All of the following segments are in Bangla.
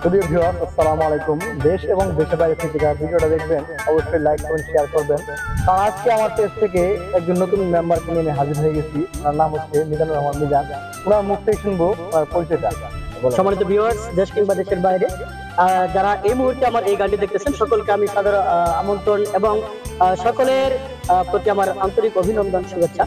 প্রিয় ভিউয়ার্স, আসসালামু আলাইকুম। দেশ এবং দেশের বাইরে থেকে যারা ভিডিওটা দেখবেন অবশ্যই লাইক করবেন, শেয়ার করবেন। কারণ আজকে আমার পেজ থেকে একজন নতুন মেম্বারকে নিয়ে আমি হাজির হয়ে গেছি। তার নাম হচ্ছে মিজানুর রহমান মিজান। ওনার মুখ থেকে শুনবো ওনার পরিচয়টা। সম্মানিত ভিউয়ার্স, দেশ কিংবা দেশের বাইরে যারা এই মুহূর্তে আমার এই গানটি দেখতেছেন সকলকে আমি সাদর আমন্ত্রণ এবং সকলের প্রতি আমার আন্তরিক অভিনন্দন, শুভেচ্ছা।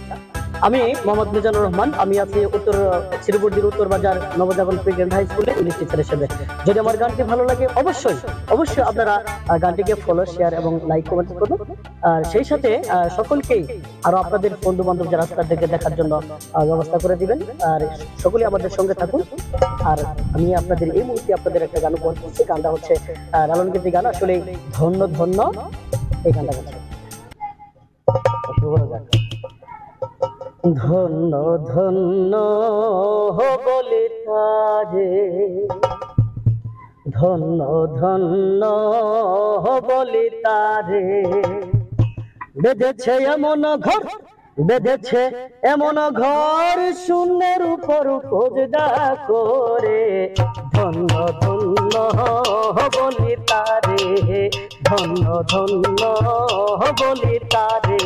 আমি মোহাম্মদ মিজানুর রহমান। আমি আছি উত্তর শ্রীপুরদির উত্তর বাজার নবজাগরণ প্রিগ্রেন্ট হাই স্কুলে ইংলিশ টিচার হিসেবে। যদি আমার গানটি ভালো লাগে অবশ্যই আপনারা গানটিকে ফলো, শেয়ার এবং লাইক কমেন্ট করুন। আর সেই সাথে সকলকেই আরো আপনাদের বন্ধু বান্ধব যারা তাদেরকে দেখার জন্য ব্যবস্থা করে দিবেন। আর সকলে আমাদের সঙ্গে থাকুন। আর আমি আপনাদের এই মুহূর্তে আপনাদের একটা গান উপহার করছি। গানটা হচ্ছে লালন গীতি গান। আসলে ধন্য ধন্য এই গানটা গাচ্ছে। ধন্য ধন্য বলে তারে, ধন্য ধন্য বলে তারে, বেঁধেছে এমন ঘর, বেঁধেছে এমন ঘর, শূন্যের উপর খোঁজদা করে। ধন্য ধন্য বলি তারে, ধন্য ধন্য বলি তারে,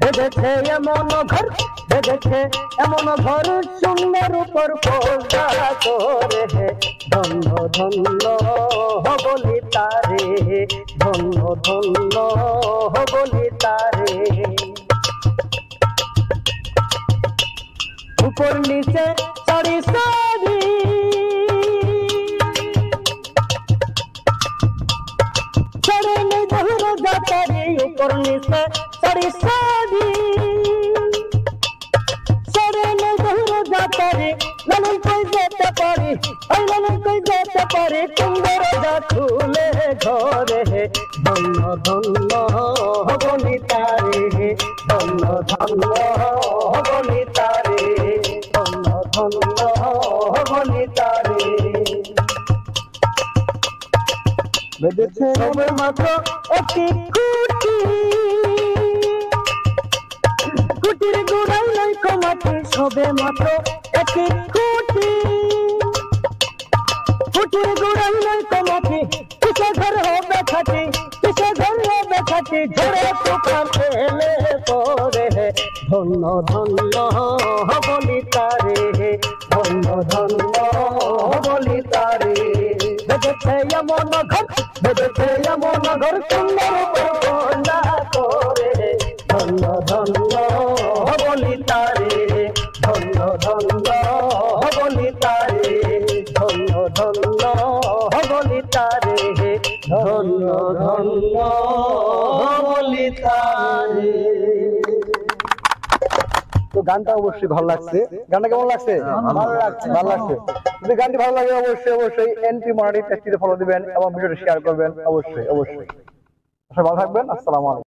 বেঁধেছে এমন ঘর, বেঁধেছে এমন ঘর, শূন্যের উপর খোঁজদা করে। ধন্য ধন্য বলি তারে, ধন্য ধন্য বলি তারে। উপর নিচে সারি সারি, সারি নেই ধর যাতারি। উপর নিচে সারি সারি, সারি নেই ধর যাতারি। লালন কই যেতে পারি, ওই লালন কই যেতে পারি, কুন্দর যা খুলে ঘরে। ধন্য ধন্য বলি তারে, ধন্য ধন্য বলি তারে, ধন্য ধন্য বলি তারে। বেঁধেছে সবে মাত্র একটি কুটি, কুটির গোড়ায় নাই কমাটি। সবে মাত্র একটি কুটি, কুটির গোড়ায় নাই কমাটি। কিসে ঘর হবে খাটি, কিসে ঘর হবে খাটি, ঝড়ে তুফান এলে পরে। ধন্য ধন্য বলি তারে, ধন্য ধন্য বলি তারে। বেঁধেছে এমন ঘর, বেঁধেছে এমন ঘর, সুন্দর উপর খোঁজদা করে। ধন্য ধন্য বলি তারে, ধন্য ধন্য বলি তারে, ধন্য ধন্য বলি তারে, ধন্য ধন্য বলি তারে। তো গানটা অবশ্যই ভালো লাগছে। গানটা কেমন লাগছে? ভালো লাগছে, ভালো লাগছে। যদি গানটি ভালো লাগে অবশ্যই এনপি মারাঠি পেজটিতে ফলো দিবেন এবং ভিডিওটি শেয়ার করবেন। অবশ্যই। ভালো থাকবেন। আসসালামু আলাইকুম।